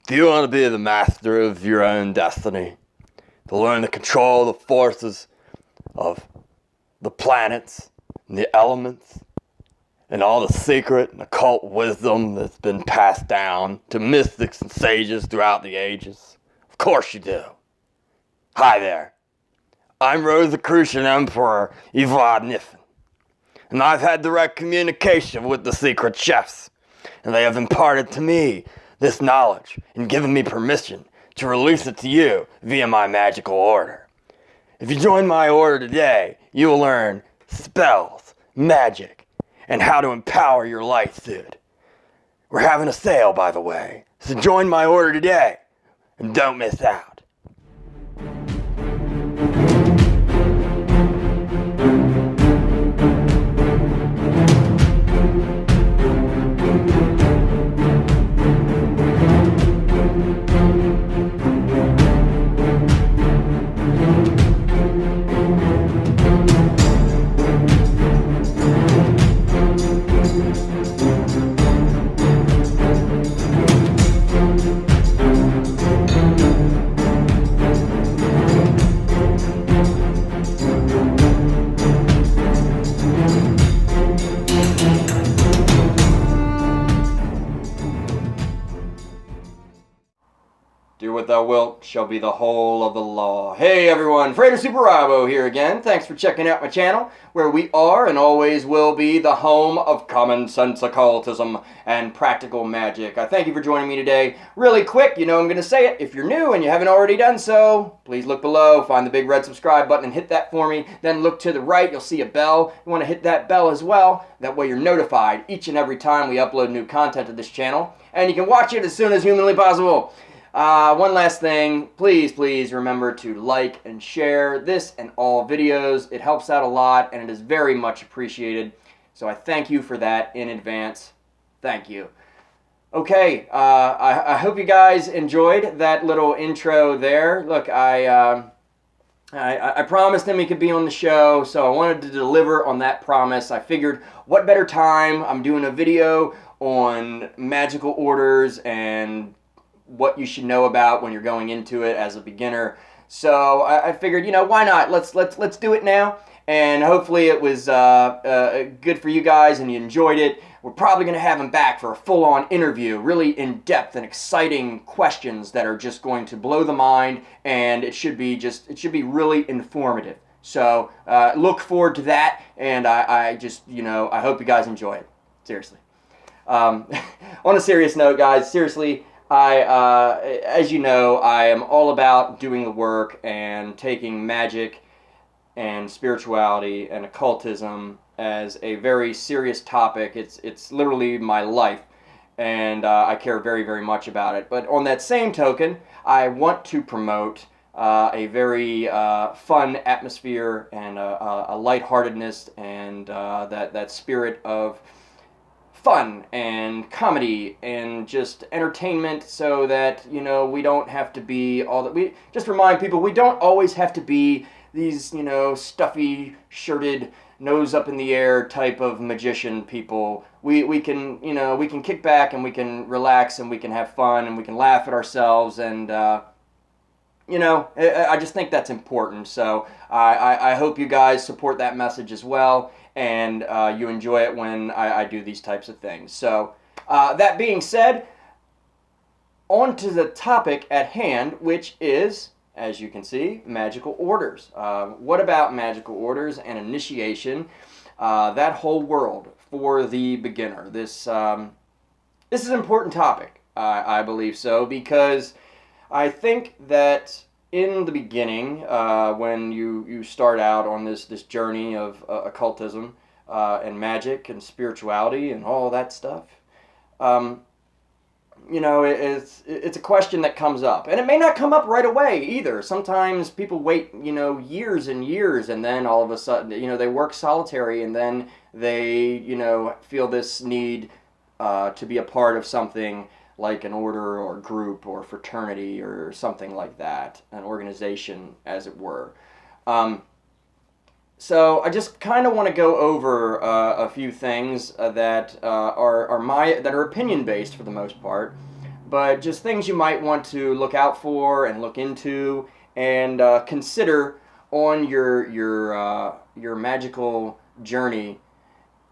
Do you want to be the master of your own destiny? To learn to control the forces of the planets and the elements and all the secret and occult wisdom that's been passed down to mystics and sages throughout the ages? Of course you do. Hi there. I'm Rosicrucian Emperor Ivad Niffen, and I've had direct communication with the secret chefs, and they have imparted to me this knowledge and given me permission to release it to you via my magical order. If you join my order today, you will learn spells, magic, and how to empower your light suit. We're having a sale, by the way, so join my order today and don't miss out. Do what thou wilt shall be the whole of the law. Hey everyone, FRATER Super Rabo here again. Thanks for checking out my channel, where we are and always will be the home of common sense occultism and practical magic. I thank you for joining me today. Really quick, you know I'm going to say it. If you're new and you haven't already done so, please look below, find the big red subscribe button and hit that for me. Then look to the right, you'll see a bell. You want to hit that bell as well. That way you're notified each and every time we upload new content to this channel. And you can watch it as soon as humanly possible. One last thing, please remember to like and share this and all videos. It helps out a lot and it is very much appreciated. So I thank you for that in advance. Thank you. Okay, I hope you guys enjoyed that little intro there. Look, I promised him he could be on the show, so I wanted to deliver on that promise. I figured, what better time? I'm doing a video on magical orders and what you should know about when you're going into it as a beginner. So I figured, you know, why not? Let's do it now. And hopefully it was good for you guys and you enjoyed it. We're probably going to have him back for a full-on interview, really in-depth and exciting questions that are just going to blow the mind, and it should be really informative. So look forward to that, and I just, you know, I hope you guys enjoy it. Seriously. On a serious note, guys, seriously, as you know, I am all about doing the work and taking magic and spirituality and occultism as a very serious topic. It's literally my life, and I care very much about it. But on that same token, I want to promote a very fun atmosphere and a lightheartedness and that spirit of fun and comedy and just entertainment, so that, you know, we don't have to be all that. We just remind people we don't always have to be these, you know, stuffy, shirted, nose up in the air type of magician people. We can, you know, we can kick back and we can relax and we can have fun and we can laugh at ourselves, and you know, I just think that's important. So I hope you guys support that message as well, and you enjoy it when I do these types of things. So that being said, on to the topic at hand, which is, as you can see, magical orders. What about magical orders and initiation? That whole world for the beginner. This is an important topic, I believe so, because I think that in the beginning, when you start out on this journey of occultism and magic and spirituality and all that stuff, you know, it's a question that comes up, and it may not come up right away either. Sometimes people wait, you know, years and years, and then all of a sudden, you know, they work solitary, and then they, you know, feel this need to be a part of something like an order or group or fraternity or something like that, an organization, as it were. So I just kind of want to go over a few things that are opinion based for the most part, but just things you might want to look out for and look into and consider on your magical journey,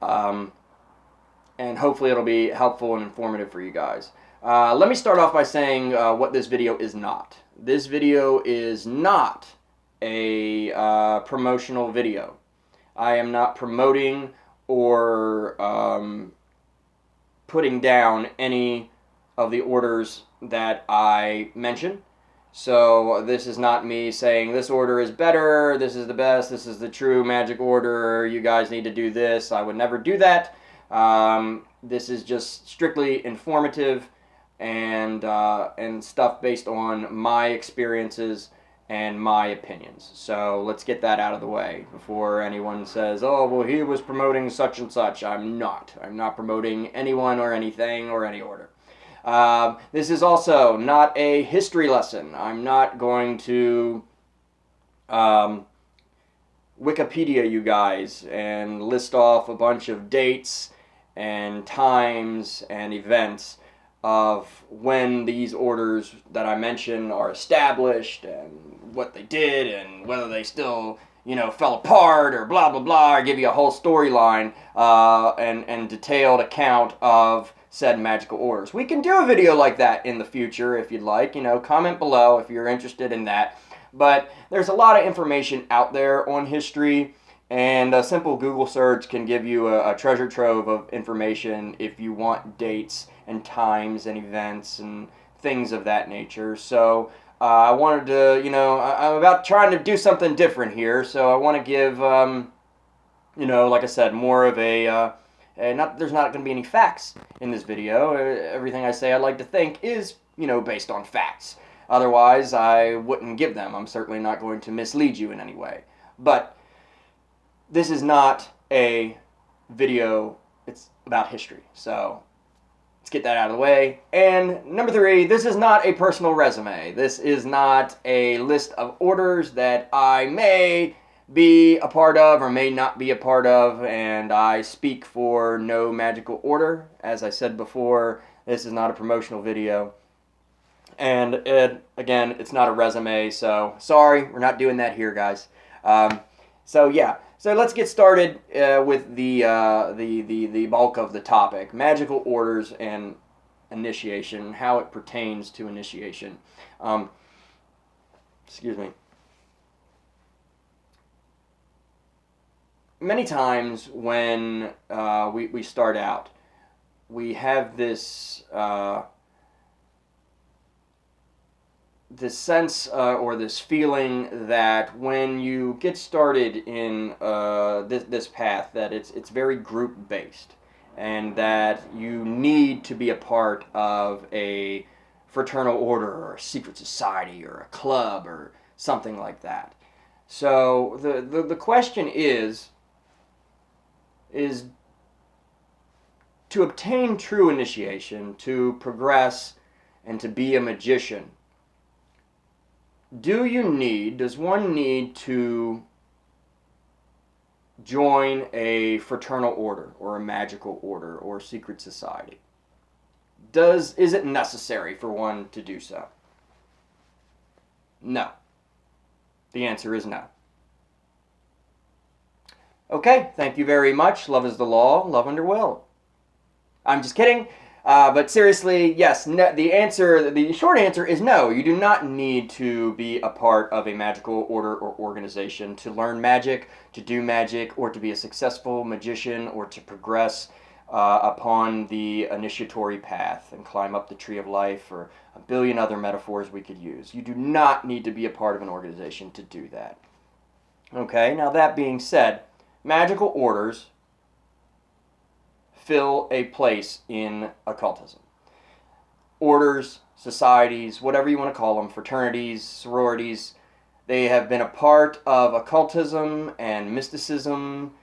and hopefully it'll be helpful and informative for you guys. Let me start off by saying what this video is not. This video is not a promotional video. I am not promoting or putting down any of the orders that I mention. So this is not me saying this order is better, this is the best, this is the true magic order, you guys need to do this. I would never do that. This is just strictly informative and stuff based on my experiences and my opinions. So let's get that out of the way before anyone says, oh, well, he was promoting such and such. I'm not. I'm not promoting anyone or anything or any order. This is also not a history lesson. I'm not going to Wikipedia you guys and list off a bunch of dates and times and events of when these orders that I mention are established and what they did and whether they still, you know, fell apart or blah, blah, blah, or give you a whole storyline and detailed account of said magical orders. We can do a video like that in the future if you'd like. You know, comment below if you're interested in that. But there's a lot of information out there on history, and a simple Google search can give you a treasure trove of information if you want dates and times and events and things of that nature. So I wanted to, you know, I'm about trying to do something different here, so I want to give, you know, like I said, more of a, there's not going to be any facts in this video. Everything I say, I like to think, is, you know, based on facts. Otherwise, I wouldn't give them. I'm certainly not going to mislead you in any way. But this is not a video, it's about history. So let's get that out of the way. And number 3, this is not a personal resume. This is not a list of orders that I may be a part of or may not be a part of, and I speak for no magical order. As I said before, this is not a promotional video. And again, it's not a resume, so sorry, we're not doing that here, guys. So yeah, so let's get started with the bulk of the topic: magical orders and initiation, how it pertains to initiation. Excuse me. Many times when we start out, we have this this sense or this feeling that when you get started in this path, that it's very group based, and that you need to be a part of a fraternal order or a secret society or a club or something like that. So the question is to obtain true initiation, to progress, and to be a magician. Does one need to join a fraternal order or a magical order or secret society? Is it necessary for one to do so? No. The answer is no. Okay, thank you very much. Love is the law, love under will. I'm just kidding. But seriously, yes, the short answer is no. You do not need to be a part of a magical order or organization to learn magic, to do magic, or to be a successful magician, or to progress upon the initiatory path and climb up the tree of life, or a billion other metaphors we could use. You do not need to be a part of an organization to do that. Okay, now that being said, magical orders fill a place in occultism. Orders, societies, whatever you want to call them, fraternities, sororities, they have been a part of occultism and mysticism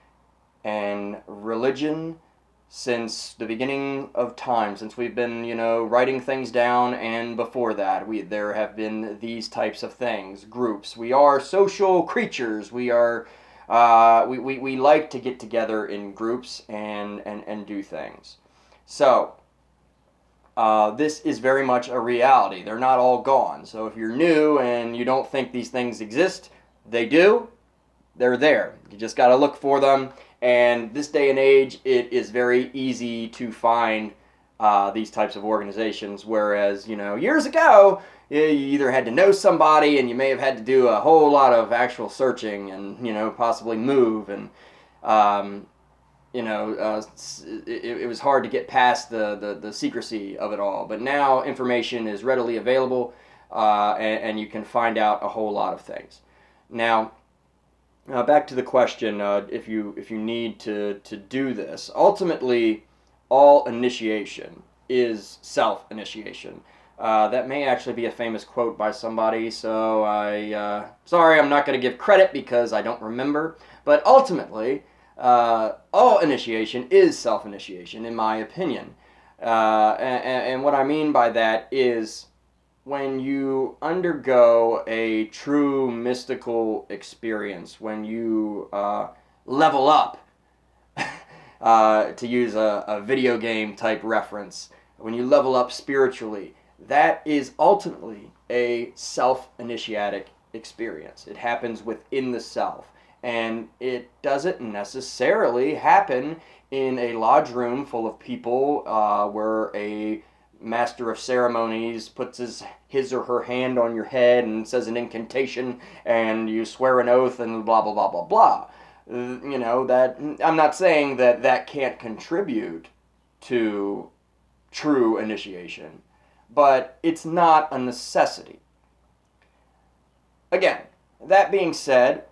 and religion since the beginning of time, since we've been, you know, writing things down, and before that, there have been these types of things, groups. We are social creatures. We are we like to get together in groups and do things. So this is very much a reality. They're not all gone. So if you're new and you don't think these things exist, they do. They're there. You just got to look for them. And this day and age, it is very easy to find these types of organizations. Whereas, you know, years ago, you either had to know somebody and you may have had to do a whole lot of actual searching and, you know, possibly move. And, you know, it was hard to get past the secrecy of it all. But now information is readily available, and you can find out a whole lot of things. Now, back to the question, if you need to do this, ultimately, all initiation is self-initiation. That may actually be a famous quote by somebody, so sorry, I'm not going to give credit because I don't remember. But ultimately, all initiation is self-initiation, in my opinion. And what I mean by that is when you undergo a true mystical experience, when you level up, to use a video game type reference, when you level up spiritually, that is ultimately a self-initiatic experience. It happens within the self. And it doesn't necessarily happen in a lodge room full of people where a master of ceremonies puts his or her hand on your head and says an incantation and you swear an oath and blah, blah, blah, blah, blah. You know, that I'm not saying that that can't contribute to true initiation, but it's not a necessity. Again, that being said,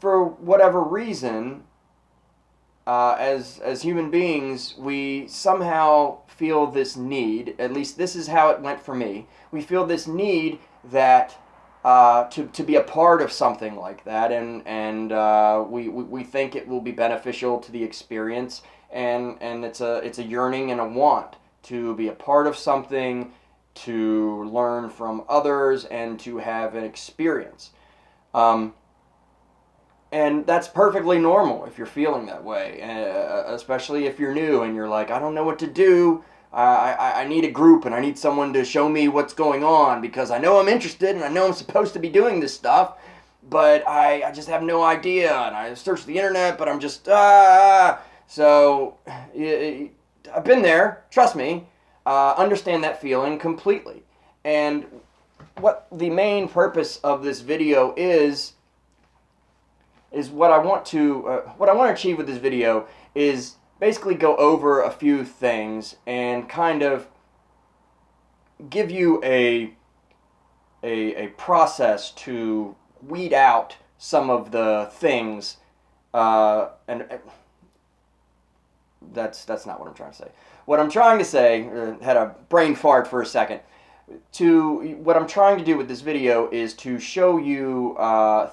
for whatever reason, as human beings, we somehow feel this need, at least this is how it went for me, we feel this need that to be a part of something like that, and we think it will be beneficial to the experience, and it's a yearning and a want to be a part of something, to learn from others, and to have an experience. And that's perfectly normal if you're feeling that way, especially if you're new and you're like, I don't know what to do. I need a group and I need someone to show me what's going on because I know I'm interested and I know I'm supposed to be doing this stuff, but I just have no idea. And I searched the internet, but I'm just, So I've been there, trust me, understand that feeling completely. And what the main purpose of this video is what I want to achieve with this video is basically go over a few things and kind of give you a process to weed out some of the things, and that's not what I'm trying to say. What I'm trying to say, had a brain fart for a second. What I'm trying to do with this video is to show you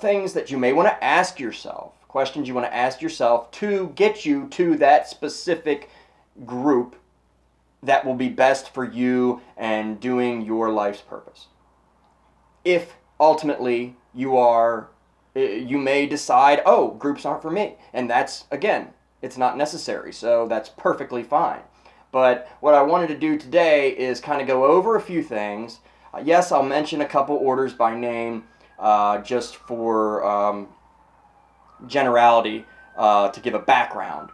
things that you may want to ask yourself, questions you want to ask yourself to get you to that specific group that will be best for you and doing your life's purpose. If ultimately you may decide, oh, groups aren't for me, and that's, again, it's not necessary, so that's perfectly fine. But what I wanted to do today is kind of go over a few things. Yes, I'll mention a couple orders by name just for generality to give a background.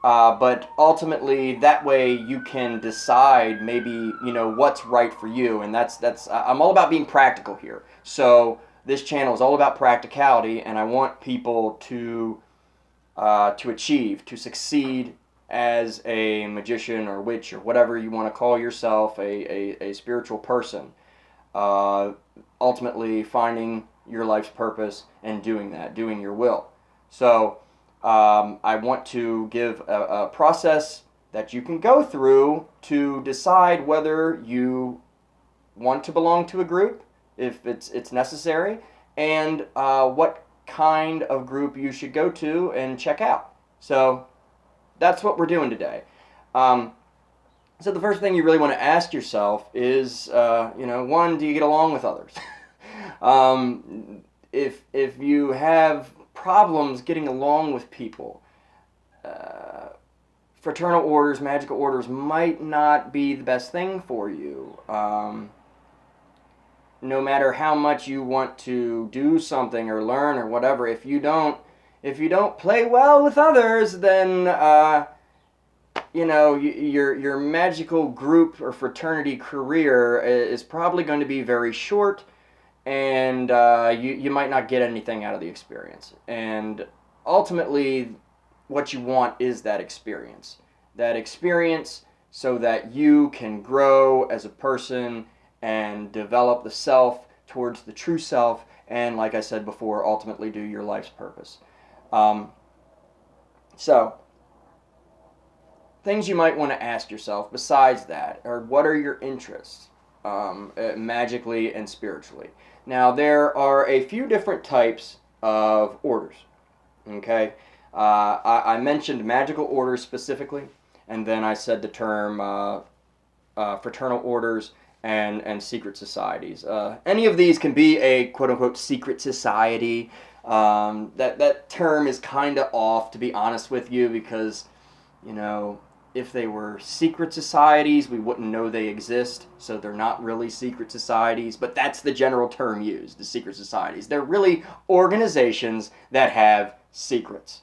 But ultimately, that way you can decide maybe, you know, what's right for you. And I'm all about being practical here. So this channel is all about practicality, and I want people to achieve, to succeed as a magician or witch or whatever you want to call yourself, a spiritual person. Ultimately finding your life's purpose and doing that, doing your will. So I want to give a process that you can go through to decide whether you want to belong to a group, if it's necessary, and what kind of group you should go to and check out. So that's what we're doing today. So the first thing you really want to ask yourself is, you know, one, do you get along with others? If you have problems getting along with people, fraternal orders, magical orders might not be the best thing for you. No matter how much you want to do something or learn or whatever, if you don't play well with others, then you know, your magical group or fraternity career is probably going to be very short, and you might not get anything out of the experience. And ultimately, what you want is that experience. That experience so that you can grow as a person and develop the self towards the true self, and like I said before, ultimately do your life's purpose. So, things you might want to ask yourself besides that are, what are your interests, magically and spiritually? Now, there are a few different types of orders, okay? I mentioned magical orders specifically, and then I said the term fraternal orders and secret societies. Any of these can be a quote-unquote secret society. That term is kind of off, to be honest with you, because, you know, if they were secret societies, we wouldn't know they exist, so they're not really secret societies, but that's the general term used, the secret societies. They're really organizations that have secrets.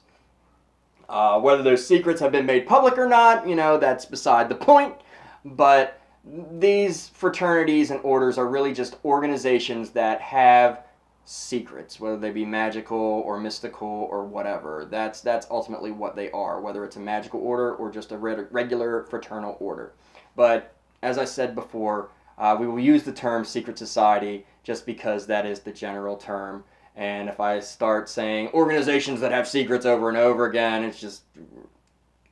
Whether those secrets have been made public or not, you know, that's beside the point, but these fraternities and orders are really just organizations that have secrets, whether they be magical or mystical or whatever. That's ultimately what they are, whether it's a magical order or just a regular fraternal order. But as I said before, we will use the term secret society just because that is the general term. And if I start saying organizations that have secrets over and over again, it's just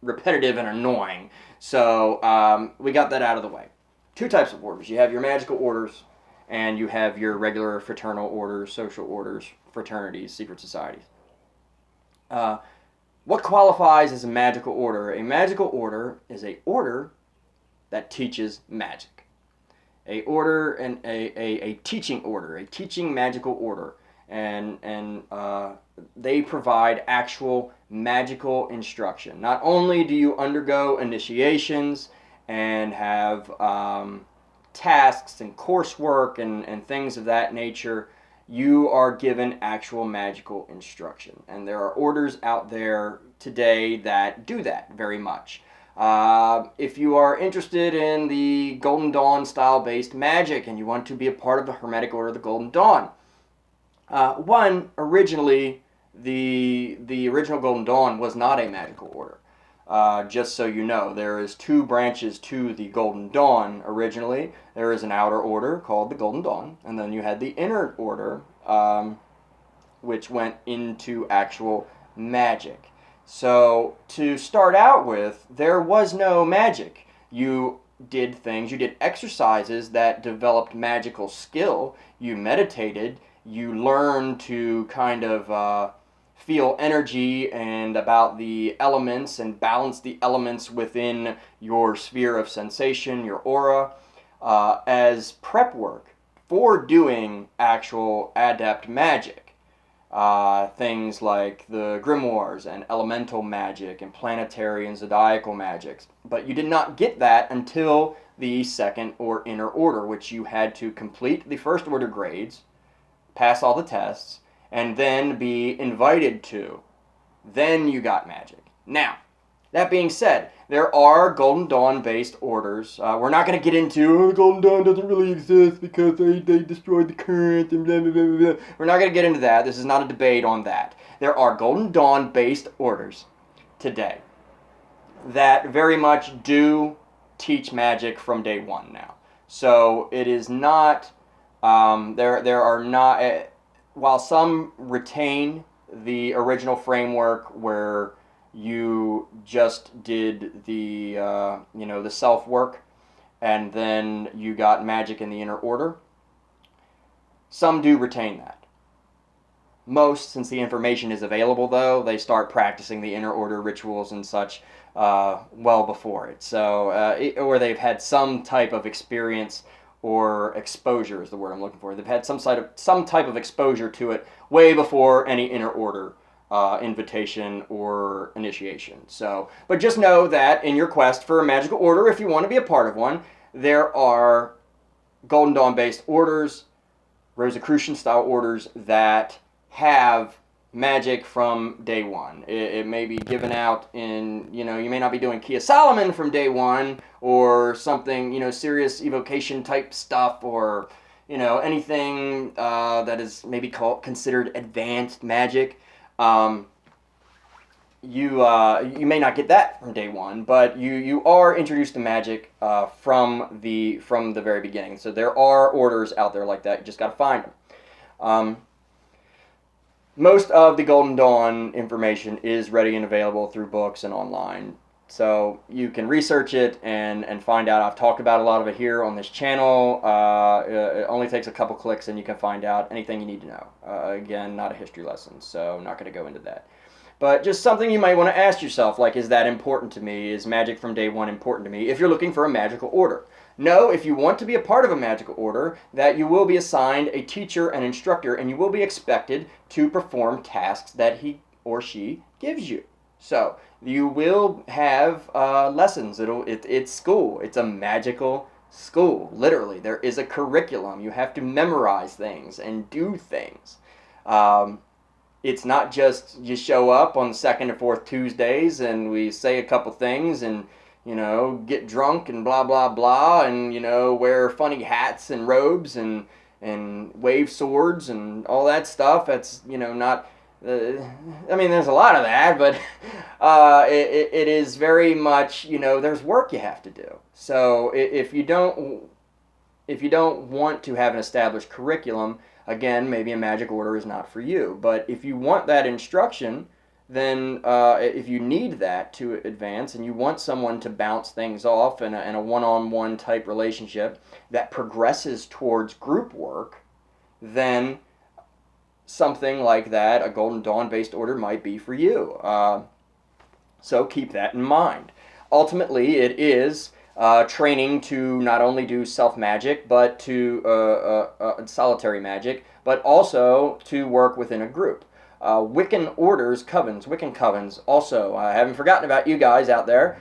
repetitive and annoying. So we got that out of the way. Two types of orders. You have your magical orders, and you have your regular fraternal orders, social orders, fraternities, secret societies. What qualifies as a magical order? A magical order is an order that teaches magic. A order and a teaching order, a teaching magical order. And they provide actual magical instruction. Not only do you undergo initiations and have tasks and coursework and things of that nature, you are given actual magical instruction. And there are orders out there today that do that very much. If you are interested in the Golden Dawn style based magic and you want to be a part of the Hermetic Order of the Golden Dawn, originally, the original Golden Dawn was not a magical order. Just so you know, there is two branches to the Golden Dawn originally. There is an outer order called the Golden Dawn, and then you had the inner order, which went into actual magic. So, to start out with, there was no magic. You did things, you did exercises that developed magical skill. You meditated, you learned to kind of feel energy and about the elements and balance the elements within your sphere of sensation, your aura, as prep work for doing actual adept magic. Things like the grimoires and elemental magic and planetary and zodiacal magics. But you did not get that until the second or inner order, which you had to complete the first order grades, pass all the tests, and then be invited to. Then you got magic. Now, that being said, there are Golden Dawn based orders. We're not going to get into, Golden Dawn doesn't really exist because they destroyed the current and blah, blah, blah, blah. We're not going to get into that. This is not a debate on that. There are Golden Dawn based orders today that very much do teach magic from day one now. So it is not, there are not, while some retain the original framework where you just did the, the self-work and then you got magic in the inner order, some do retain that. Most, since the information is available though, they start practicing the inner order rituals and such well before it. So, or they've had some type of experience or exposure is the word I'm looking for. They've had some type of exposure to it way before any inner order invitation or initiation. So, but just know that in your quest for a magical order, if you want to be a part of one, there are Golden Dawn based orders, Rosicrucian style orders that have magic from day one. It may be given out in, you may not be doing Key of Solomon from day one, or something, serious evocation type stuff, or, anything that is maybe considered advanced magic. You may not get that from day one, but you are introduced to magic from the very beginning. So there are orders out there like that. You just got to find them. Most of the Golden Dawn information is ready and available through books and online. So you can research it and find out. I've talked about a lot of it here on this channel. It only takes a couple clicks and you can find out anything you need to know. Again, not a history lesson, so I'm not going to go into that. But just something you might want to ask yourself, like, is that important to me? Is magic from day one important to me? If you're looking for a magical order. Know, if you want to be a part of a magical order, that you will be assigned a teacher and instructor, and you will be expected to perform tasks that he or she gives you. So you will have lessons. It's school. It's a magical school. Literally, there is a curriculum. You have to memorize things and do things. It's not just you show up on the second and fourth Tuesdays and we say a couple things and, get drunk and blah, blah, blah, and, wear funny hats and robes and wave swords and all that stuff. That's, not, there's a lot of that, but it is very much, there's work you have to do. So if you don't want to have an established curriculum, again, maybe a magic order is not for you. But if you want that instruction, then if you need that to advance and you want someone to bounce things off in a one-on-one type relationship that progresses towards group work, then something like that, a Golden Dawn based order, might be for you. So keep that in mind. Ultimately, it is training to not only do self-magic, but to solitary magic, but also to work within a group. Wiccan orders, Wiccan covens, also, I haven't forgotten about you guys out there.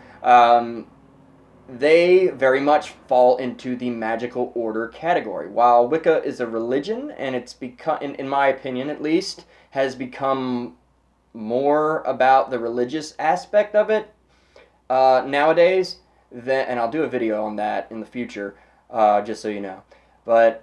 They very much fall into the magical order category. While Wicca is a religion, and it's become, in my opinion at least, has become more about the religious aspect of it nowadays, and I'll do a video on that in the future, just so you know. But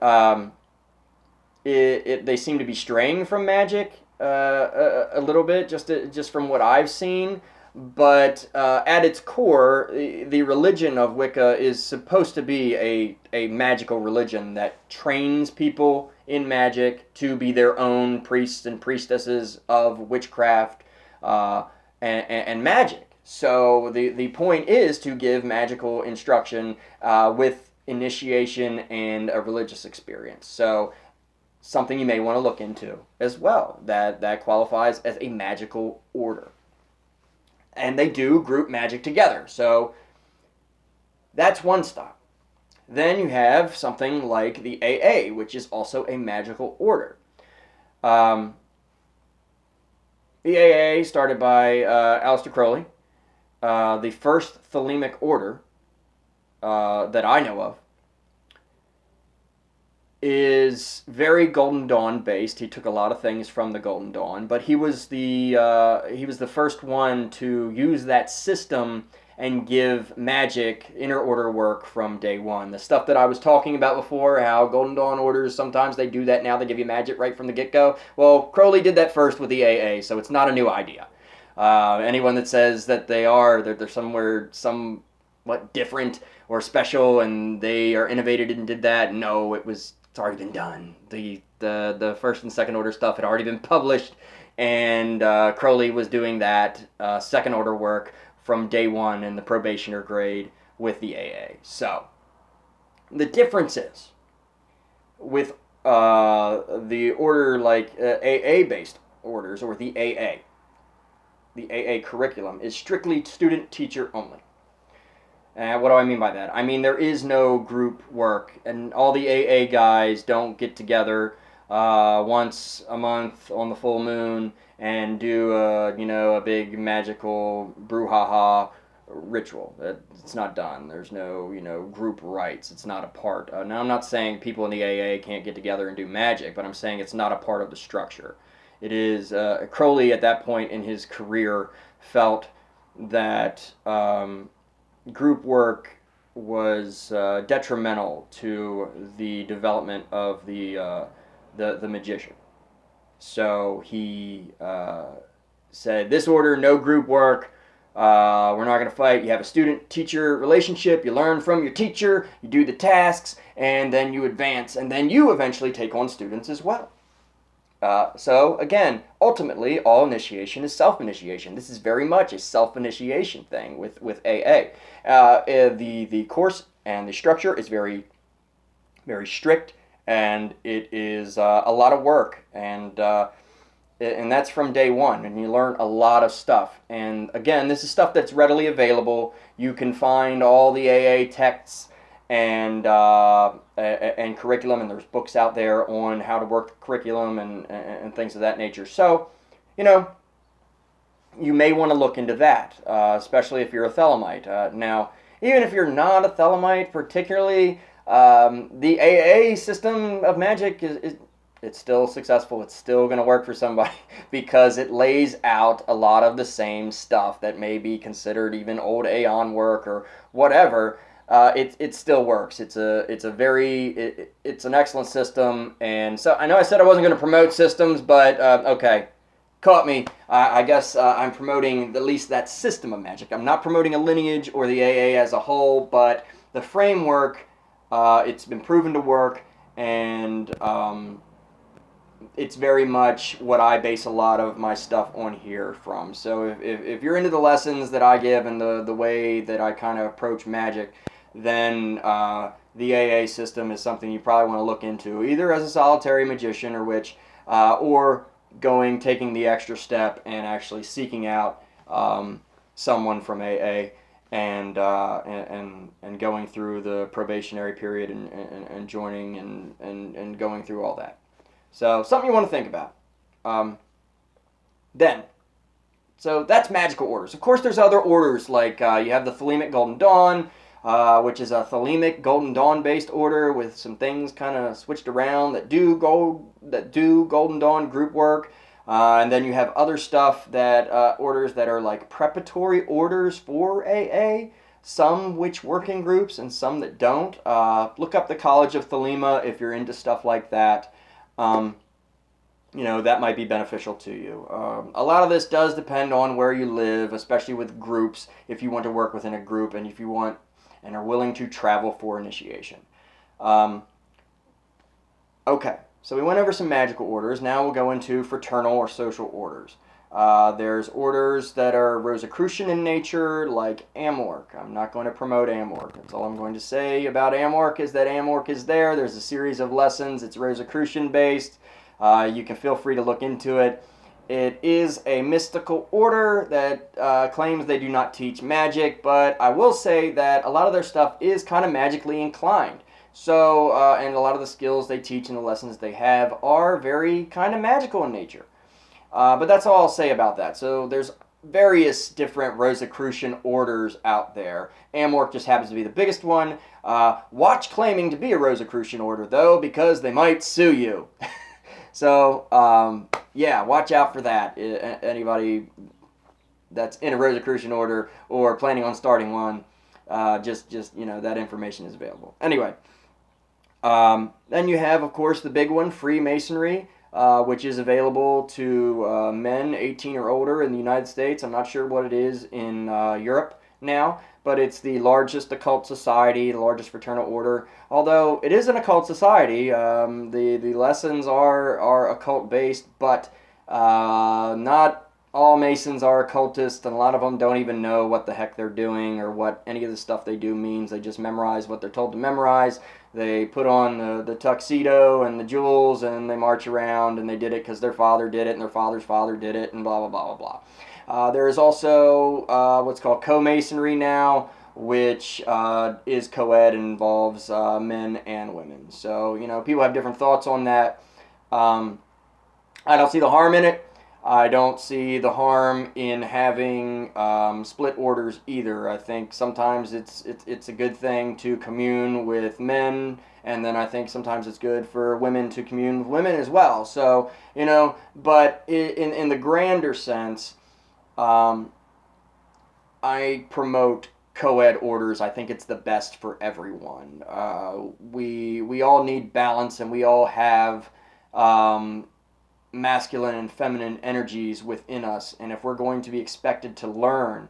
they seem to be straying from magic a little bit, just from what I've seen. But at its core, the religion of Wicca is supposed to be a magical religion that trains people in magic to be their own priests and priestesses of witchcraft and magic. So the point is to give magical instruction with initiation and a religious experience. So something you may want to look into as well, that qualifies as a magical order. And they do group magic together. So that's one stop. Then you have something like the AA, which is also a magical order. The AA, started by Aleister Crowley, the first Thelemic order that I know of, is very Golden Dawn based. He took a lot of things from the Golden Dawn, but he was the first one to use that system and give magic inner order work from day one. The stuff that I was talking about before, how Golden Dawn orders, sometimes they do that now, they give you magic right from the get-go. Well, Crowley did that first with the AA, so it's not a new idea. Anyone that says that they're somewhat different or special and they are innovated and did that, no, it's already been done. The first and second order stuff had already been published, and Crowley was doing that second order work from day one in the probationer grade with the AA. So the difference is with the order like AA based orders, or the AA curriculum is strictly student teacher only. What do I mean by that? I mean there is no group work, and all the AA guys don't get together once a month on the full moon and do a big magical brouhaha ritual. It's not done. There's no group rites. It's not a part. Now I'm not saying people in the AA can't get together and do magic, but I'm saying it's not a part of the structure. It is Crowley at that point in his career felt that group work was detrimental to the development of the magician. So he said, this order, no group work. We're not going to fight. You have a student-teacher relationship. You learn from your teacher. You do the tasks, and then you advance, and then you eventually take on students as well. So again, ultimately, all initiation is self-initiation. This is very much a self-initiation thing with AA. The course and the structure is very, very strict, and it is a lot of work, and that's from day one, and you learn a lot of stuff. And again, this is stuff that's readily available. You can find all the AA texts and curriculum, and there's books out there on how to work the curriculum and things of that nature. So, you may want to look into that, especially if you're a Thelemite. Now, even if you're not a Thelemite particularly, the AA system of magic it's still successful. It's still going to work for somebody because it lays out a lot of the same stuff that may be considered even old Aeon work or whatever. It still works. It's an excellent system. And so I know I said I wasn't going to promote systems, but okay, caught me. I guess I'm promoting at least that system of magic. I'm not promoting a lineage or the AA as a whole, but the framework, it's been proven to work, and it's very much what I base a lot of my stuff on here from. So if you're into the lessons that I give and the way that I kind of approach magic, then the AA system is something you probably want to look into, either as a solitary magician or taking the extra step and actually seeking out someone from AA and going through the probationary period and joining and going through all that. So something you want to think about. So that's magical orders. Of course, there's other orders, like you have the Thelemic Golden Dawn, which is a Thelemic Golden Dawn based order with some things kind of switched around that do Golden Dawn group work. And then you have other stuff that orders that are like preparatory orders for AA, some which work in groups and some that don't. Look up the College of Thelema if you're into stuff like that. That might be beneficial to you. A lot of this does depend on where you live, especially with groups, if you want to work within a group and if you want and are willing to travel for initiation. Okay, so we went over some magical orders. Now we'll go into fraternal or social orders. There's orders that are Rosicrucian in nature, like AMORC. I'm not going to promote AMORC. That's all I'm going to say about AMORC is that AMORC is there. There's a series of lessons. It's Rosicrucian based. You can feel free to look into it. It is a mystical order that claims they do not teach magic, but I will say that a lot of their stuff is kind of magically inclined. So, and a lot of the skills they teach and the lessons they have are very kind of magical in nature. But that's all I'll say about that. So there's various different Rosicrucian orders out there. AMORC just happens to be the biggest one. Watch claiming to be a Rosicrucian order, though, because they might sue you. So, yeah, watch out for that. Anybody that's in a Rosicrucian order or planning on starting one, just that information is available. Anyway, then you have, of course, the big one, Freemasonry, which is available to men 18 or older in the United States. I'm not sure what it is in Europe now, but it's the largest occult society, the largest fraternal order. Although it is an occult society, the lessons are occult based, but not all Masons are occultists, and a lot of them don't even know what the heck they're doing or what any of the stuff they do means. They just memorize what they're told to memorize. They put on the tuxedo and the jewels, and they march around, and they did it because their father did it, and their father's father did it, and blah, blah, blah, blah, blah. There is also what's called co-masonry now, which is co-ed and involves men and women. So, people have different thoughts on that. I don't see the harm in it. I don't see the harm in having split orders either. I think sometimes it's a good thing to commune with men, and then I think sometimes it's good for women to commune with women as well. So, you know, but in the grander sense, I promote co-ed orders. I think it's the best for everyone. We all need balance, and we all have masculine and feminine energies within us, and if we're going to be expected to learn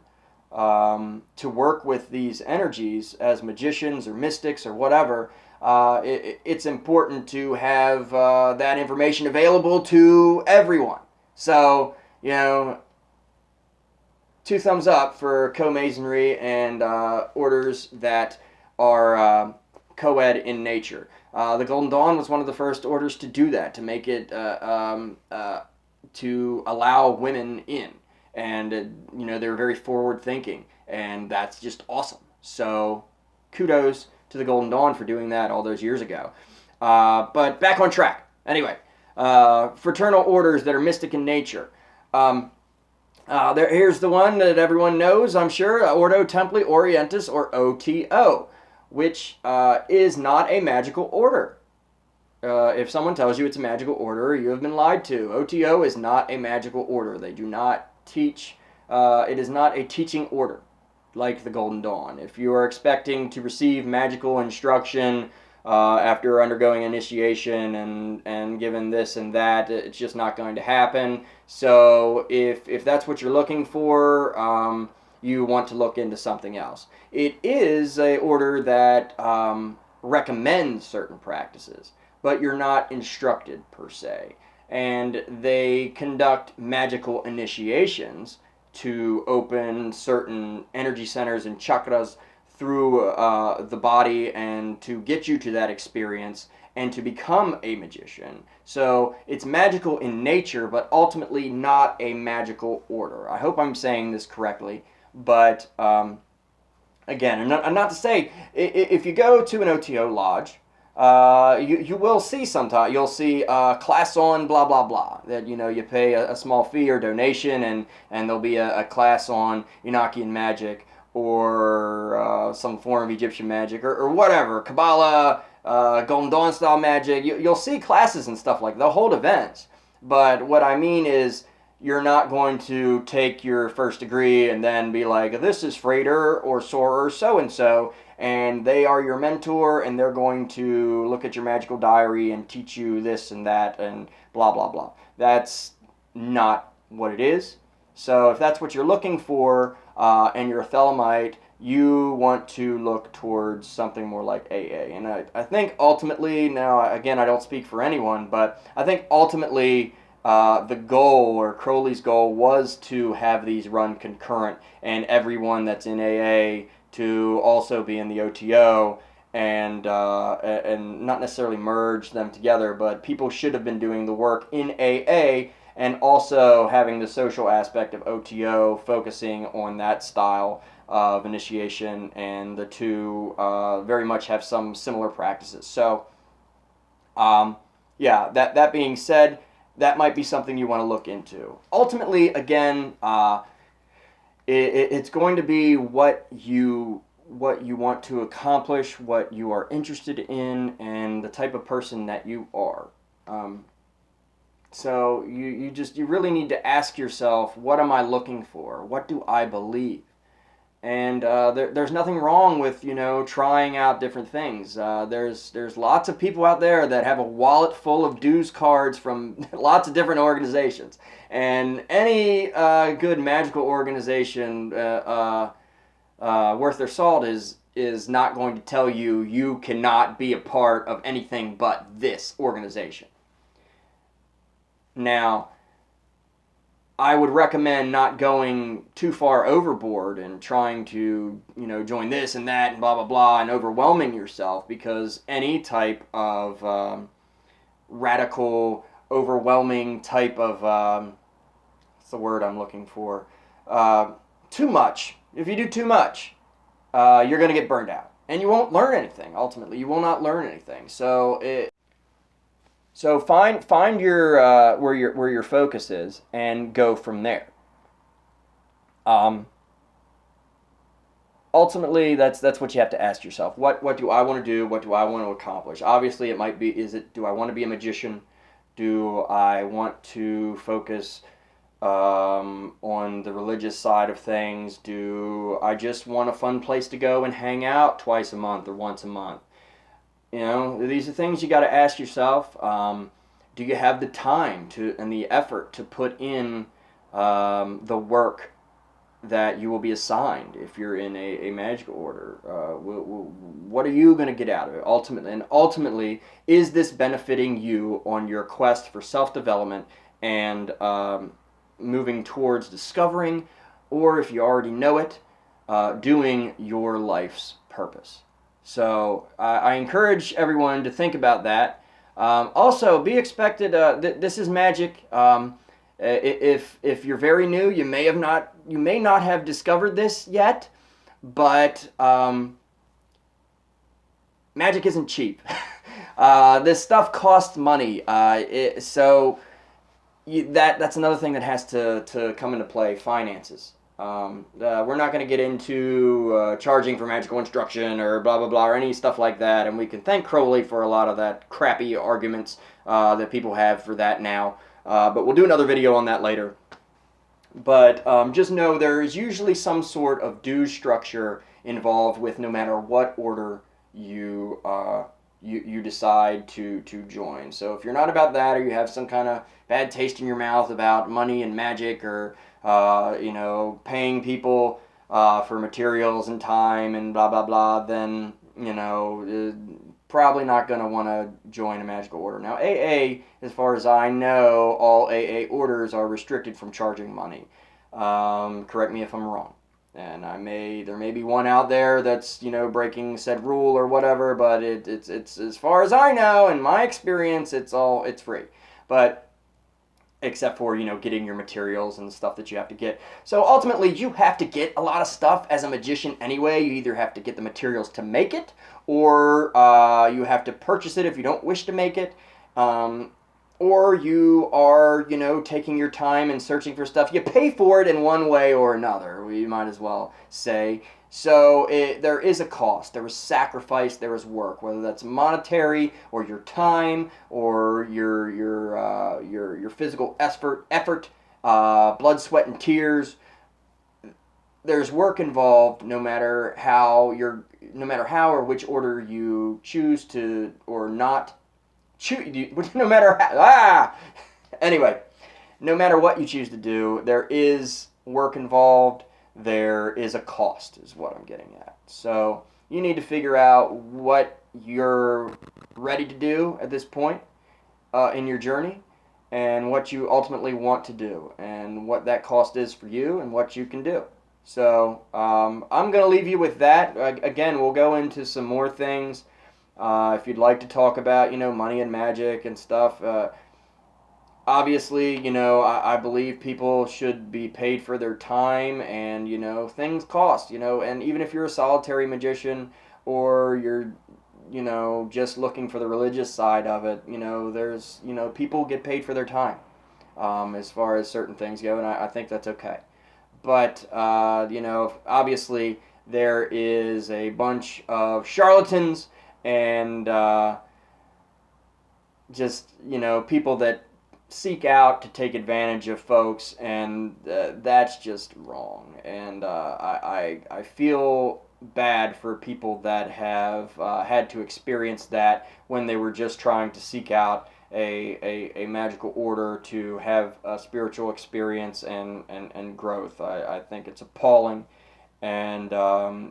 to work with these energies as magicians or mystics or whatever, it's important to have that information available to everyone. So, you know, 2 thumbs up for co-masonry and orders that are co-ed in nature. The Golden Dawn was one of the first orders to do that, to make it to allow women in, and you know, they were very forward thinking, and that's just awesome. So kudos to the Golden Dawn for doing that all those years ago. But back on track. Anyway, fraternal orders that are mystic in nature. Here's the one that everyone knows, I'm sure, Ordo Templi Orientis, or OTO, which is not a magical order. If someone tells you it's a magical order, you have been lied to. OTO is not a magical order. They do not teach, it is not a teaching order like the Golden Dawn. If you are expecting to receive magical instruction after undergoing initiation and given this and that, it's just not going to happen. So if that's what you're looking for, you want to look into something else. It is an order that recommends certain practices, but you're not instructed per se. And they conduct magical initiations to open certain energy centers and chakras through the body, and to get you to that experience and to become a magician. So it's magical in nature, but ultimately not a magical order. I hope I'm saying this correctly, but again, and not to say, if you go to an OTO lodge, you will see sometimes, you'll see class on blah blah blah, that, you know, you pay a small fee or donation, and there'll be a class on Enochian magic, or some form of Egyptian magic, or whatever, Kabbalah, Golden Dawn style magic. You'll see classes and stuff like that. They'll hold events. But what I mean is, you're not going to take your first degree and then be like, this is Frater or Sorer so-and-so, and they are your mentor, and they're going to look at your magical diary and teach you this and that and blah, blah, blah. That's not what it is. So if that's what you're looking for, and you're a Thelemite, you want to look towards something more like AA. And I think ultimately, now again, I don't speak for anyone, but I think ultimately the goal, or Crowley's goal, was to have these run concurrent, and everyone that's in AA to also be in the OTO, and not necessarily merge them together, but people should have been doing the work in AA, and also having the social aspect of OTO, focusing on that style of initiation, and the two very much have some similar practices. So, yeah, that being said, that might be something you want to look into. Ultimately, again, it's going to be what you want to accomplish, what you are interested in, and the type of person that you are. So you really need to ask yourself, what am I looking for? What do I believe? And there's nothing wrong with, you know, trying out different things. There's lots of people out there that have a wallet full of dues cards from lots of different organizations. And any good magical organization worth their salt is not going to tell you you cannot be a part of anything but this organization. Now, I would recommend not going too far overboard and trying to, you know, join this and that and blah, blah, blah, and overwhelming yourself, because any type of radical, overwhelming type of, what's the word I'm looking for? Too much. If you do too much, you're going to get burned out. And you won't learn anything, ultimately. You will not learn anything. So So find your where your focus is and go from there. Um, Ultimately, that's what you have to ask yourself. What do I want to do? What do I want to accomplish? Obviously, it might be, do I want to be a magician? Do I want to focus on the religious side of things? Do I just want a fun place to go and hang out twice a month or once a month? You know, these are things you got to ask yourself. Do you have the time to and the effort to put in the work that you will be assigned if you're in a magical order? What are you going to get out of it ultimately? And ultimately, is this benefiting you on your quest for self-development and moving towards discovering, or if you already know it, doing your life's purpose? So I encourage everyone to think about that. Also, be expected. This is Magick. If you're very new, you may not have discovered this yet, but Magick isn't cheap. This stuff costs money, so that's another thing that has to come into play: finances. We're not going to get into charging for magical instruction or blah blah blah or any stuff like that, and we can thank Crowley for a lot of that crappy arguments that people have for that now. But we'll do another video on that later. But just know there is usually some sort of dues structure involved with no matter what order you decide to join. So if you're not about that, or you have some kind of bad taste in your mouth about money and magic, or you know, paying people for materials and time and blah blah blah, then you know, probably not going to want to join a magical order. Now, AA, as far as I know, all AA orders are restricted from charging money. Correct me if I'm wrong. And there may be one out there that's, you know, breaking said rule or whatever, but it's as far as I know, in my experience, it's free. But except for, you know, getting your materials and stuff that you have to get. So ultimately, you have to get a lot of stuff as a magician anyway. You either have to get the materials to make it, or you have to purchase it if you don't wish to make it, or you are, you know, taking your time and searching for stuff. You pay for it in one way or another, we might as well say. So there is a cost, there is sacrifice, there is work, whether that's monetary or your time or your physical effort, blood, sweat, and tears. There's work involved, no matter how or which order you choose to or not choose. No matter how, anyway, no matter what you choose to do, there is work involved. There is a cost, is what I'm getting at. So you need to figure out what you're ready to do at this point in your journey, and what you ultimately want to do, and what that cost is for you, and what you can do. So I'm going to leave you with that. Again, we'll go into some more things. If you'd like to talk about, you know, money and magic and stuff, obviously, you know, I believe people should be paid for their time, and, you know, things cost, you know, and even if you're a solitary magician, or you're, you know, just looking for the religious side of it, you know, there's, you know, people get paid for their time, as far as certain things go, and I think that's okay. But, you know, obviously there is a bunch of charlatans and just, you know, people that seek out to take advantage of folks, and that's just wrong. And I feel bad for people that have had to experience that when they were just trying to seek out a magical order to have a spiritual experience and growth. I think it's appalling, and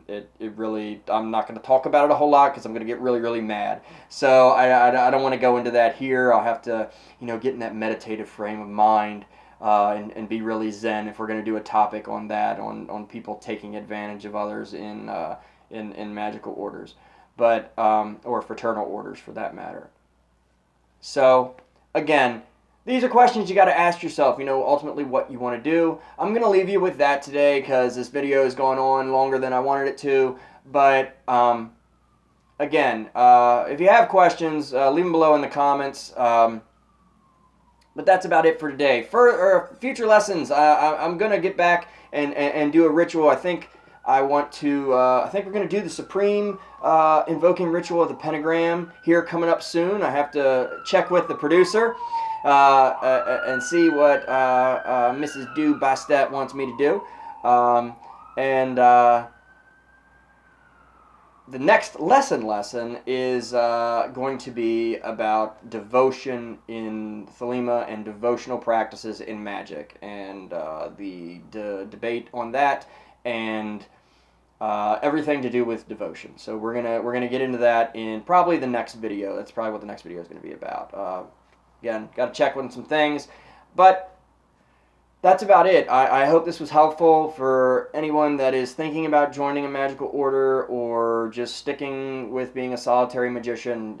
it really, I'm not going to talk about it a whole lot because I'm going to get really, really mad. So I don't want to go into that here. I'll have to, you know, get in that meditative frame of mind and be really zen if we're going to do a topic on that, on people taking advantage of others in magical orders, but or fraternal orders for that matter. So again, these are questions you got to ask yourself, you know, ultimately what you want to do. I'm going to leave you with that today because this video is going on longer than I wanted it to. But again, if you have questions, leave them below in the comments. But that's about it for today. For future lessons, I'm gonna get back and do a ritual. I think I want to. I think we're gonna do the Supreme invoking ritual of the pentagram here coming up soon. I have to check with the producer and see what Mrs. Du Bastet wants me to do. The next lesson is going to be about devotion in Thelema and devotional practices in Magick, and the debate on that, and everything to do with devotion. So we're gonna get into that in probably the next video. That's probably what the next video is going to be about. Again, got to check on some things, but that's about it. I hope this was helpful for anyone that is thinking about joining a magical order or just sticking with being a solitary magician.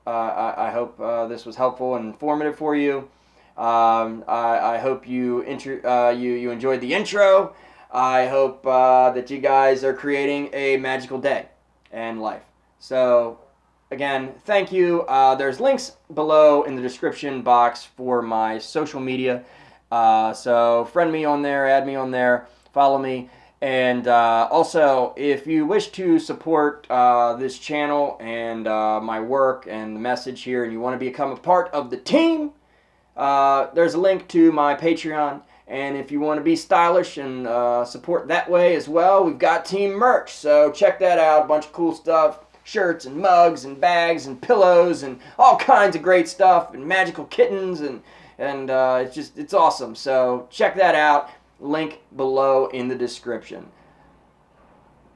I hope this was helpful and informative for you. I hope you enjoyed the intro. I hope that you guys are creating a magical day and life. So, again, thank you. There's links below in the description box for my social media. So friend me on there, add me on there, follow me, and also if you wish to support this channel and my work and the message here, and you want to become a part of the team, there's a link to my Patreon. And if you want to be stylish and support that way as well, we've got team merch, so check that out. A bunch of cool stuff, shirts and mugs and bags and pillows and all kinds of great stuff, and magical kittens, and it's awesome. So check that out. Link below in the description.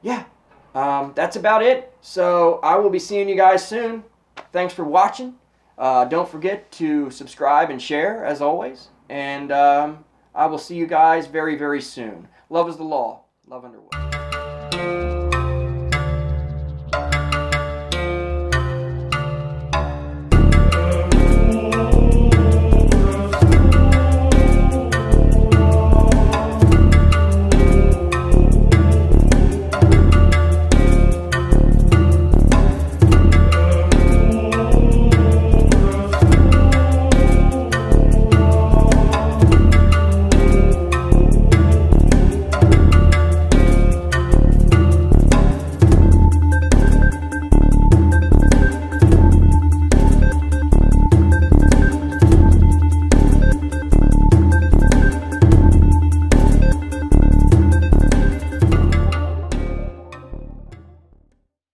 Yeah, that's about it. So I will be seeing you guys soon. Thanks for watching. Don't forget to subscribe and share as always. And I will see you guys very, very soon. Love is the law. Love underwood.